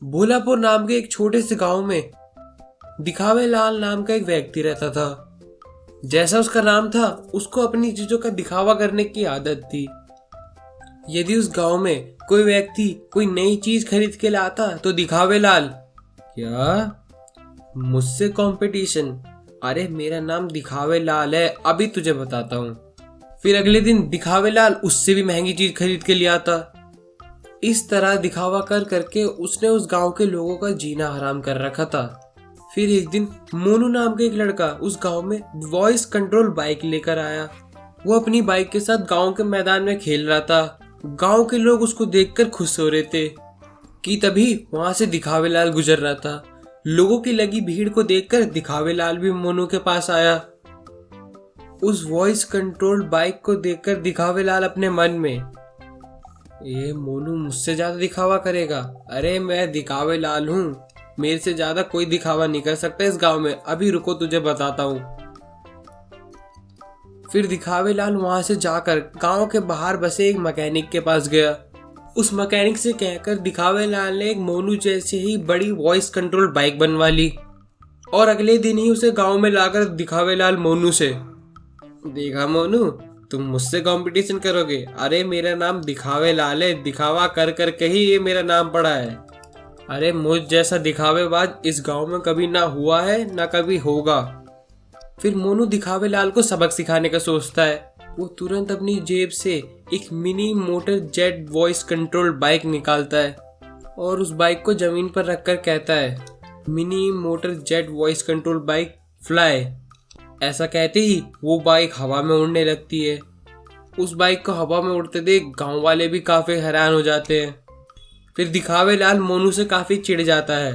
भोलापुर नाम के एक छोटे से गांव में दिखावे लाल नाम का एक व्यक्ति रहता था। जैसा उसका नाम था, उसको अपनी चीजों का दिखावा करने की आदत थी। यदि उस गांव में कोई व्यक्ति कोई नई चीज खरीद के लाता तो दिखावे लाल, क्या मुझसे कंपटीशन? अरे मेरा नाम दिखावे लाल है, अभी तुझे बताता हूँ। फिर अगले दिन दिखावे लाल उससे भी महंगी चीज खरीद के ले आता। इस तरह दिखावा कर करके उसने उस गांव के लोगों का जीना हराम कर रखा था। फिर एक दिन मोनू नाम का एक लड़का उस गांव में वॉइस कंट्रोल बाइक लेकर आया। वो अपनी बाइक के साथ गांव के मैदान में खेल रहा था। गांव के लोग उसको देखकर खुश हो रहे थे कि तभी वहां से दिखावे लाल गुजर रहा था। लोगों की लगी भीड़ को देखकर दिखावे लाल भी मोनू के पास आया। उस वॉइस कंट्रोल बाइक को देखकर दिखावे लाल अपने मन में, ये मोनू मुझसे ज्यादा दिखावा करेगा। अरे मैं दिखावे लाल हूँ, मेरे से ज्यादा कोई दिखावा नहीं कर सकता इस गांव में। अभी रुको, तुझे बताता हूँ। फिर दिखावे लाल वहां से जाकर गांव के बाहर बसे एक मैकेनिक के पास गया। उस मैकेनिक से कहकर दिखावे लाल ने एक मोनू जैसे ही बड़ी वॉइस कंट्रोल बाइक बनवा ली और अगले दिन ही उसे गांव में लाकर दिखावे लाल मोनू से, देखा मोनू, तुम मुझसे कंपटीशन करोगे? अरे मेरा नाम दिखावे लाल है, दिखावा कर कर के ही ये मेरा नाम पड़ा है। अरे मुझ जैसा दिखावेबाज इस गांव में कभी ना हुआ है ना कभी होगा। फिर मोनू दिखावे लाल को सबक सिखाने का सोचता है। वो तुरंत अपनी जेब से एक mini motor jet voice control bike निकालता है और उस बाइक को जमीन पर रखकर कहता है, mini motor jet voice control bike fly. ऐसा कहते ही वो बाइक हवा में उड़ने लगती है। उस बाइक को हवा में उड़ते देख गांव वाले भी काफी हैरान हो जाते हैं। फिर दिखावे लाल मोनू से काफी चिढ़ जाता है।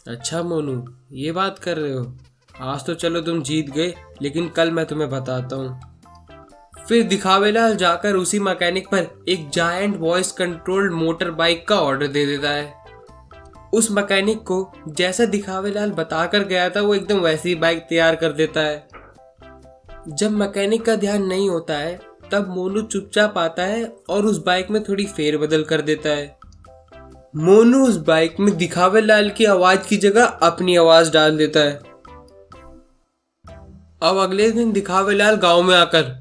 अच्छा मोनू, ये बात कर रहे हो? आज तो चलो तुम जीत गए, लेकिन कल मैं तुम्हें बताता हूँ। फिर दिखावे लाल जाकर उसी मैकेनिक पर एक giant voice controlled motor bike का ऑर्डर दे देता है। उस मैकेनिक को जैसा दिखावे लाल बताकर गया था वो एकदम वैसी बाइक तैयार कर देता है। जब मैकेनिक का ध्यान नहीं होता है तब मोनू चुपचाप आता है और उस बाइक में थोड़ी फेरबदल कर देता है। मोनू उस बाइक में दिखावे लाल की आवाज की जगह अपनी आवाज डाल देता है। अब अगले दिन दिखावे लाल गाँव में आकर,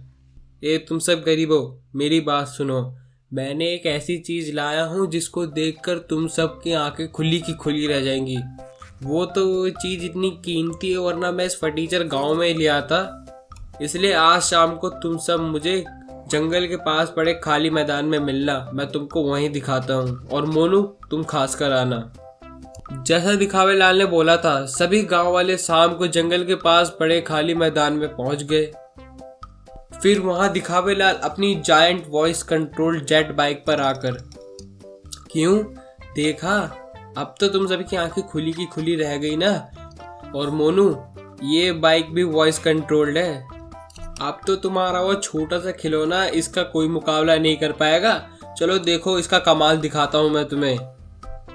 ए तुम सब गरीबो, मेरी बात सुनो। मैंने एक ऐसी चीज लाया हूँ जिसको देखकर तुम सब की आंखें खुली की खुली रह जाएंगी। वो तो चीज इतनी कीमती है, वरना मैं इस फटीचर गांव में ले आता। इसलिए आज शाम को तुम सब मुझे जंगल के पास पड़े खाली मैदान में मिलना, मैं तुमको वहीं दिखाता हूँ। और मोनू, तुम खास कर आना। जैसा दिखावे लाल ने बोला था, सभी गांव वाले शाम को जंगल के पास पड़े खाली मैदान में पहुंच गए। फिर वहां दिखावे लाल अपनी giant voice control jet bike पर आकर, क्यों देखा, अब तो तुम सभी की आंखें खुली की खुली रह गई ना। और मोनू, ये बाइक भी वॉइस कंट्रोल्ड है। अब तो तुम्हारा वो छोटा सा खिलौना इसका कोई मुकाबला नहीं कर पाएगा। चलो देखो, इसका कमाल दिखाता हूं मैं तुम्हें।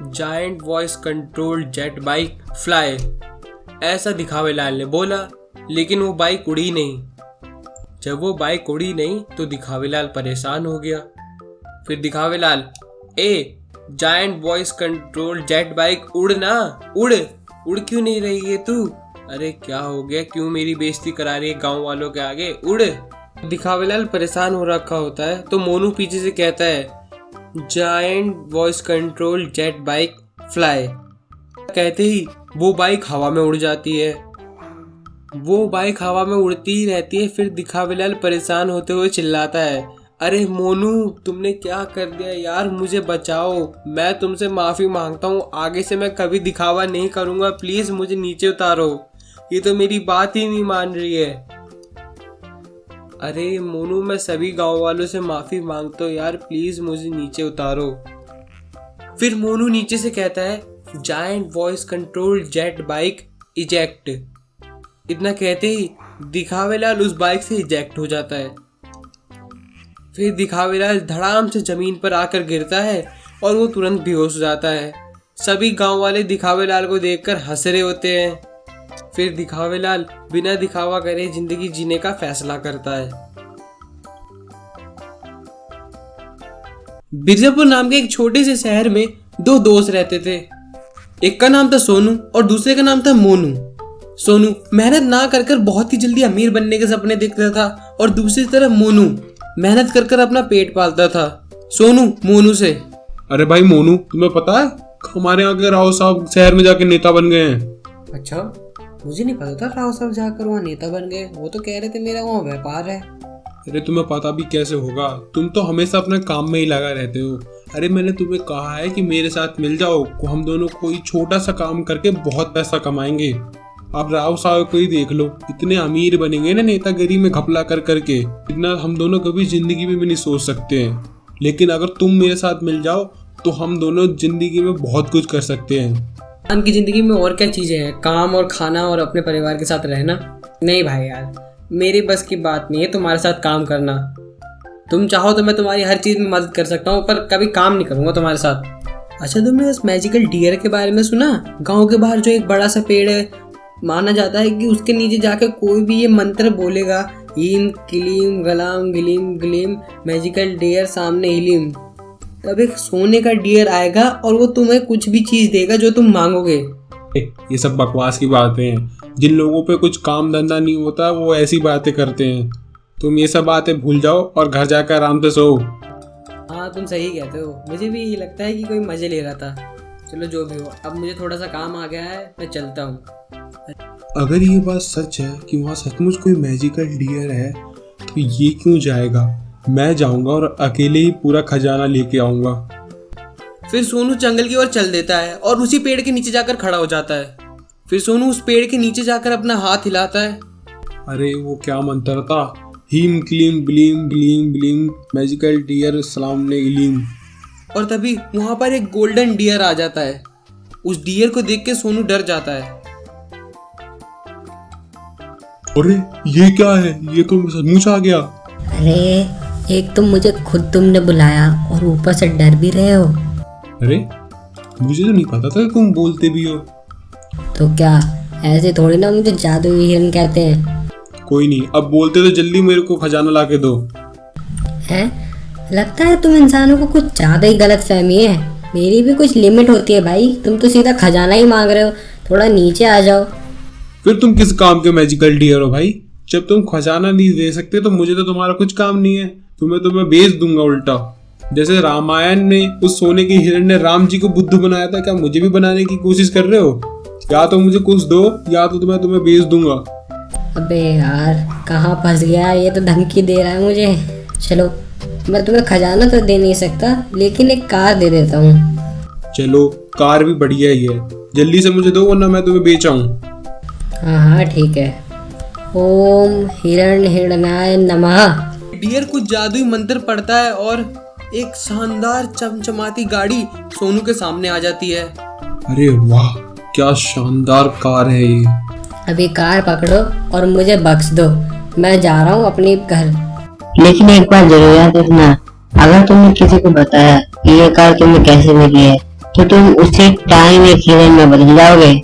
Giant voice controlled jet bike fly, ऐसा दिखावे लाल ने बोला। लेकिन वो बाइक उड़ी नहीं। जब वो बाइक उड़ी नहीं तो दिखावे लाल परेशान हो गया। फिर दिखावे लाल, a giant voice control jet bike उड़ ना, उड़ उड़ क्यों नहीं रही है तू? अरे क्या हो गया, क्यों मेरी बेइज्जती करा रही है गांव वालों के आगे? उड़। दिखावे लाल परेशान हो रखा होता है तो मोनू पीछे से कहता है, giant voice control jet bike fly. कहते ही वो बाइक हवा में उड़ जाती है। वो बाइक हवा में उड़ती ही रहती है। फिर दिखावे लाल परेशान होते हुए चिल्लाता है, अरे मोनू, तुमने क्या कर दिया यार, मुझे बचाओ। मैं तुमसे माफी मांगता हूँ, आगे से मैं कभी दिखावा नहीं करूंगा, प्लीज मुझे नीचे उतारो। ये तो मेरी बात ही नहीं मान रही है। अरे मोनू, मैं सभी गांव वालों से माफी मांगता हूँ यार, प्लीज मुझे नीचे उतारो। फिर मोनू नीचे से कहता है, giant voice control jet bike eject. इतना कहते ही दिखावे लाल उस बाइक से इजेक्ट हो जाता है। फिर दिखावे लाल धड़ाम से जमीन पर आकर गिरता है और वो तुरंत बेहोश हो जाता है। सभी गांव वाले दिखावे लाल को देखकर हंस रहे होते हैं। फिर दिखावे लाल बिना दिखावा करे जिंदगी जीने का फैसला करता है। बिरजापुर नाम के एक छोटे से शहर में दो दोस्त रहते थे। एक का नाम था सोनू और दूसरे का नाम था मोनू। सोनू मेहनत ना कर कर बहुत ही जल्दी अमीर बनने के सपने देखता था और दूसरी तरफ मोनू मेहनत कर कर अपना पेट पालता था। सोनू मोनू से, अरे भाई मोनू, तुम्हें पता है हमारे यहाँ के राव साहब शहर में जाके नेता बन गए हैं। अच्छा, मुझे नहीं पता था राव साहब जाकर वहाँ नेता बन गए। वो तो कह रहे थे मेरा वहाँ व्यापार है। अरे तुम्हें पता भी कैसे होगा, तुम तो हमेशा अपने काम में ही लगा रहते हो। अरे मैंने तुम्हें कहा है कि मेरे साथ मिल जाओ, हम दोनों कोई छोटा सा काम करके बहुत पैसा कमाएंगे। आप राव साहब को ही देख लो, इतने अमीर बनेंगे ना नेतागिरी में घपला कर करके, इतना हम दोनों कभी जिंदगी में भी नहीं सोच सकते हैं। लेकिन अगर तुम मेरे साथ मिल जाओ तो हम दोनों जिंदगी में बहुत कुछ कर सकते हैं। इंसान की जिंदगी में और क्या चीजें हैं, काम और खाना और अपने परिवार के साथ रहना। नहीं भाई यार, मेरी बस की बात नहीं है तुम्हारे साथ काम करना। तुम चाहो तो मैं तुम्हारी हर चीज में मदद कर सकता हूँ, पर कभी काम नहीं करूंगा तुम्हारे साथ। अच्छा, तुमने उस मैजिकल डियर के बारे में सुना? गाँव के बाहर जो एक बड़ा सा पेड़ है, माना जाता है कि उसके नीचे जाकर कोई भी ये मंत्र बोलेगा, हीम क्लीम गलाम गिलीम गिलीम मैजिकल डियर सामने हिलीम, तब एक सोने का डियर आएगा और वो तुम्हें कुछ भी चीज देगा जो तुम मांगोगे। ये सब बकवास की बातें हैं। जिन लोगों पे कुछ काम धंधा नहीं होता वो ऐसी बातें करते हैं। तुम ये सब बातें भूल जाओ और घर जाकर आराम से सो। हाँ, तुम सही कहते हो। मुझे भी ये लगता है कि कोई मजे ले रहा था। चलो जो भी हो, अब मुझे थोड़ा सा काम आ गया है, मैं चलता हूँ। अगर ये बात सच है कि वहाँ सचमुच कोई मैजिकल डियर है तो ये क्यों जाएगा? मैं जाऊंगा और अकेले ही पूरा खजाना लेके आऊंगा। फिर सोनू जंगल की ओर चल देता है और उसी पेड़ के नीचे जाकर खड़ा हो जाता है। फिर सोनू उस पेड़ के नीचे जाकर अपना हाथ हिलाता है। अरे वो क्या मंत्र था? हीम क्लीम ब्लीम ब्लीम ब्लीम मैजिकल डियर सलाम ने इलीम। और तभी वहां पर एक गोल्डन डियर आ जाता है। उस डियर को देख के सोनू डर जाता है। अरे ये क्या है? ये तो सचमुच आ गया। अरे एक तो मुझे खुद तुमने बुलाया और ऊपर से डर भी रहे हो। अरे मुझे तो नहीं पता था कि तुम बोलते भी हो। तो क्या ऐसे थोड़ी ना मुझे जादुई हिरन कहते हैं। कोई नहीं, अब बोलते तो जल्दी मेरे को खजाना ला के दो। हैं? लगता है तुम इंसानों को कुछ ज्यादा ही गलत फहमी है। मेरी भी कुछ लिमिट होती है भाई। तुम तो सीधा खजाना ही मांग रहे हो, थोड़ा नीचे आ जाओ। फिर तुम किस काम के मैजिकल डियर हो भाई? जब तुम खजाना नहीं दे सकते तो मुझे तो तुम्हारा कुछ काम नहीं है। तुम्हें बेच दूंगा उल्टा। जैसे रामायण ने उस सोने के हिरण ने राम जी को बुद्ध बनाया था, क्या मुझे भी बनाने की कोशिश कर रहे हो? या तो मुझे कुछ दो या तो मैं तुम्हें बेच दूंगा। अबे यार, कहाँ फंस गया? ये तो धमकी दे रहा है मुझे। चलो, मैं तुम्हें खजाना तो दे नहीं सकता, लेकिन एक कार दे देता हूँ। चलो, कार भी बढ़िया ही है। जल्दी से मुझे दो वरना मैं तुम्हें बेच आऊं। हाँ ठीक है। ओम हिरण हिरणाय नमः। डियर कुछ जादुई मंत्र पढ़ता है और एक शानदार चमचमाती गाड़ी सोनू के सामने आ जाती है। अरे वाह, क्या शानदार कार है ये। अभी कार पकड़ो और मुझे बख्श दो, मैं जा रहा हूँ अपने घर। लेकिन एक बात जरूर याद रखना, अगर तुमने किसी को बताया कि ये कार तुम्हें कैसे मिली है तो तुम उसी टाइम एक हिरन में बदल जाओगे।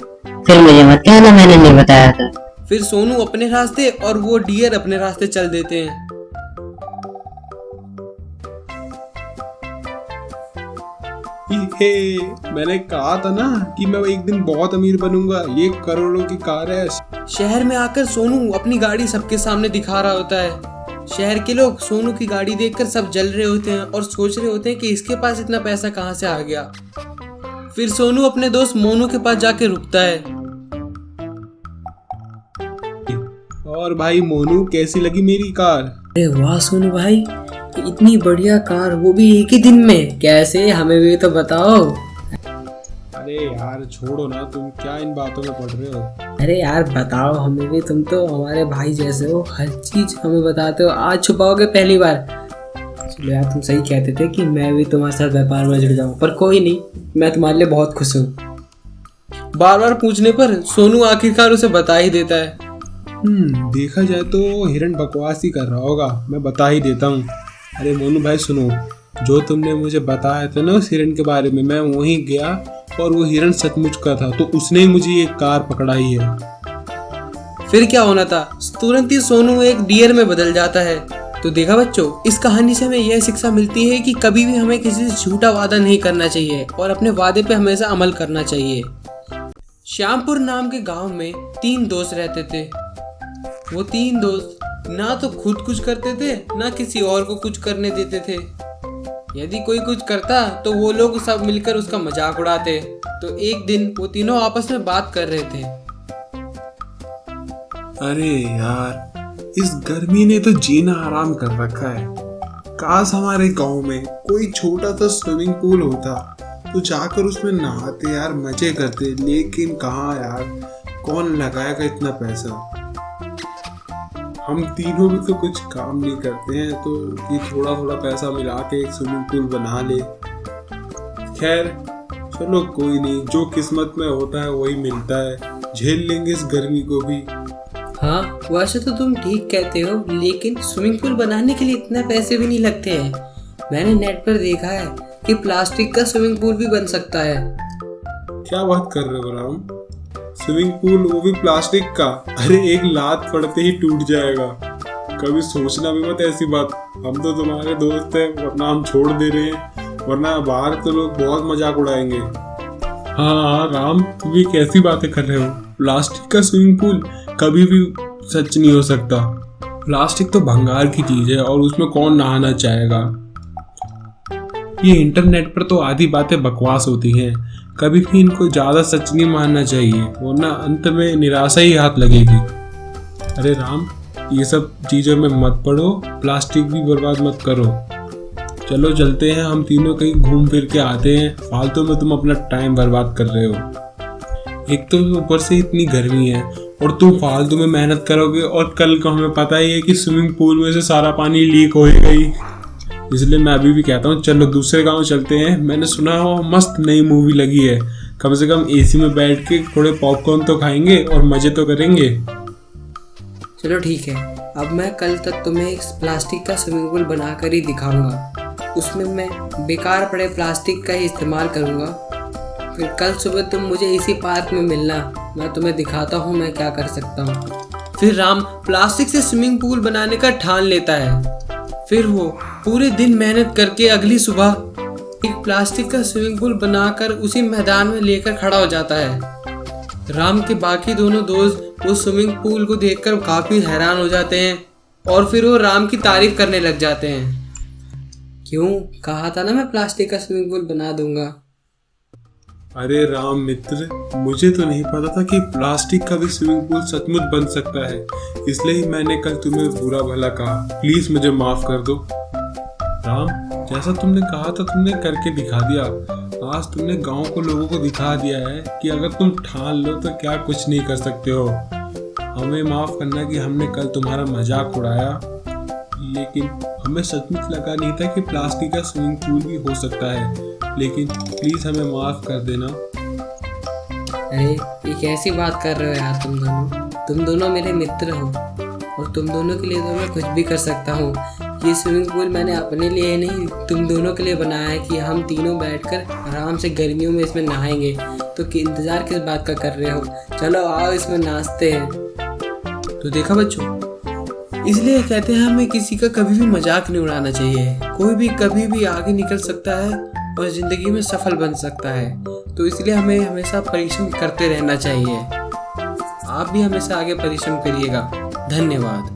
फिर मुझे मत कहना मैंने नहीं बताया था। फिर सोनू अपने रास्ते और वो डियर अपने रास्ते चल देते हैं। मैंने कहा था ना कि मैं एक दिन बहुत अमीर बनूंगा। ये करोड़ों की कार है। शहर में आकर सोनू अपनी गाड़ी सबके सामने दिखा रहा होता है। शहर के लोग सोनू की गाड़ी देखकर सब जल रहे होते हैं और सोच रहे होते हैं कि इसके पास इतना पैसा कहाँ से आ गया। फिर सोनू अपने दोस्त मोनू के पास जाके रुकता है। और भाई मोनू, कैसी लगी मेरी कार? अरे वाह सोनू भाई, इतनी बढ़िया कार, वो भी एक ही दिन में। कैसे, हमें भी तो बताओ। अरे यार छोड़ो ना, तुम क्या इन बातों में पड़ रहे हो? अरे यार बताओ हमें भी, तुम तो हमारे भाई जैसे हो, हर चीज हमें बताते हो। आज छुपाओगे पहली बार। चलो यार, तुम सही कहते थे कि मैं भी तुम्हारे साथ व्यापार में जुड़ जाऊं, पर कोई नहीं, मैं तुम्हारे लिए बहुत खुश हूँ। बार बार पूछने पर सोनू आखिरकार उसे बता ही देता है। देखा जाए तो हिरण बकवास ही कर रहा होगा, मैं बता ही देता हूँ। अरे मोनू भाई सुनो, जो तुमने मुझे बताया था ना उस हिरण के बारे में, मैं वहीं गया और वो हिरण सचमुच का था, तो उसने ही मुझे ये कार पकड़ाई है। फिर क्या होना था, तुरंत ही सोनू एक डियर में बदल जाता है तो देखा बच्चों, इस कहानी से हमें यह शिक्षा मिलती है कि कभी भी हमें किसी से झूठा वादा नहीं करना चाहिए और अपने वादे पे हमेशा अमल करना चाहिए। श्यामपुर नाम के गांव में 3 दोस्त रहते थे। वो 3 दोस्त ना तो खुद कुछ करते थे, ना किसी और को कुछ करने देते थे। यदि कोई कुछ करता तो वो लोग सब मिलकर उसका मजाक उड़ाते। तो एक दिन वो तीनों आपस में बात कर रहे थे। अरे यार, इस गर्मी ने तो जीना आराम कर रखा है। काश हमारे गांव में कोई छोटा सा स्विमिंग पूल होता तो जाकर उसमें नहाते यार, मजे करते। लेकिन कहाँ यार, कौन लगाएगा इतना पैसा। हम तीनों भी तो कुछ काम नहीं करते हैं, तो कि थोड़ा थोड़ा पैसा मिला के एक स्विमिंग पूल बना ले। खैर चलो कोई नहीं, जो किस्मत में होता है वही मिलता है। झेल लेंगे इस गर्मी को भी। हाँ, वैसे तो तुम ठीक कहते हो, लेकिन स्विमिंग पूल बनाने के लिए इतने पैसे भी नहीं लगते हैं। मैंने नेट पर देखा है कि प्लास्टिक का स्विमिंग पूल भी बन सकता है। क्या बात कर रहे हो राम? स्विमिंग पूल, वो भी प्लास्टिक का? अरे एक लात पड़ते ही टूट जाएगा। कभी सोचना भी मत ऐसी बात। हम तो तुम्हारे दोस्त हैं, वरना हम छोड़ दे रहे हैं, वरना बाहर तो लोग बहुत मजाक उड़ाएंगे। हाँ राम, तुम भी कैसी बातें कर रहे हो? प्लास्टिक का स्विमिंग पूल कभी भी सच नहीं हो सकता। प्लास्टिक तो भंगार की चीज है और उसमें कौन नहाना चाहेगा। ये इंटरनेट पर तो आधी बातें बकवास होती हैं। कभी भी इनको ज्यादा सच नहीं मानना चाहिए, वरना अंत में निराशा ही हाथ लगेगी। अरे राम, ये सब चीजों में मत पड़ो, प्लास्टिक भी बर्बाद मत करो। चलो चलते हैं, हम तीनों कहीं घूम फिर के आते हैं। फालतू में तुम अपना टाइम बर्बाद कर रहे हो। एक तो ऊपर से इतनी गर्मी है और तुम फालतू में मेहनत करोगे, और कल को हमें पता ही है कि स्विमिंग पूल में से सारा पानी लीक होएगा ही। इसलिए मैं अभी भी कहता हूँ चलो दूसरे गांव चलते हैं। मैंने सुना हो मस्त नई मूवी लगी है, कम से कम एसी में बैठ के थोड़े पॉपकॉर्न तो खाएंगे और मजे तो करेंगे। चलो ठीक है, अब मैं कल तक तुम्हें एक प्लास्टिक का स्विमिंग पूल बनाकर ही दिखाऊंगा। उसमें मैं बेकार पड़े प्लास्टिक का ही इस्तेमाल करूंगा। फिर कल सुबह तुम मुझे इसी पार्क में मिलना, मैं तुम्हें दिखाता हूँ मैं क्या कर सकता हूँ। फिर राम प्लास्टिक से स्विमिंग पूल बनाने का ठान लेता है। फिर वो पूरे दिन मेहनत करके अगली सुबह एक प्लास्टिक का स्विमिंग पूल बनाकर उसी मैदान में लेकर खड़ा हो जाता है। राम के बाकी दोनों दोस्त वो स्विमिंग पूल को देखकर काफी हैरान हो जाते हैं और फिर वो राम की तारीफ करने लग जाते हैं। क्यों, कहा था ना मैं प्लास्टिक का स्विमिंग पूल बना दूंगा। अरे राम मित्र, मुझे तो नहीं पता था कि प्लास्टिक का भी स्विमिंग पूल सचमुच बन सकता है, इसलिए ही मैंने कल तुम्हें बुरा भला कहा। प्लीज मुझे माफ कर दो। राम, जैसा तुमने कहा था तुमने करके दिखा दिया। आज तुमने गांव को लोगों को दिखा दिया है कि अगर तुम ठान लो तो क्या कुछ नहीं कर सकते हो। हमें माफ करना कि हमने कल तुम्हारा मजाक उड़ाया, लेकिन हमें सचमुच लगा नहीं था कि प्लास्टिक का स्विमिंग पूल भी हो सकता है। लेकिन प्लीज हमें माफ कर देना। अरे ये कैसी बात कर रहे हो यार, तुम दोनों मेरे मित्र हो और तुम दोनों के लिए तो मैं कुछ भी कर सकता हूँ। ये स्विमिंग पूल मैंने अपने लिए नहीं, तुम दोनों के लिए बनाया है कि हम तीनों बैठकर आराम से गर्मियों में इसमें नहाएंगे। तो इंतजार किस बात का कर रहे हो? चलो आओ इसमें नाचते हैं। तो देखा बच्चों, इसलिए कहते हैं हमें किसी का कभी भी मजाक नहीं उड़ाना चाहिए। कोई भी कभी भी आगे निकल सकता है और जिंदगी में सफल बन सकता है। तो इसलिए हमें हमेशा परिश्रम करते रहना चाहिए। आप भी हमेशा आगे परिश्रम करिएगा। धन्यवाद।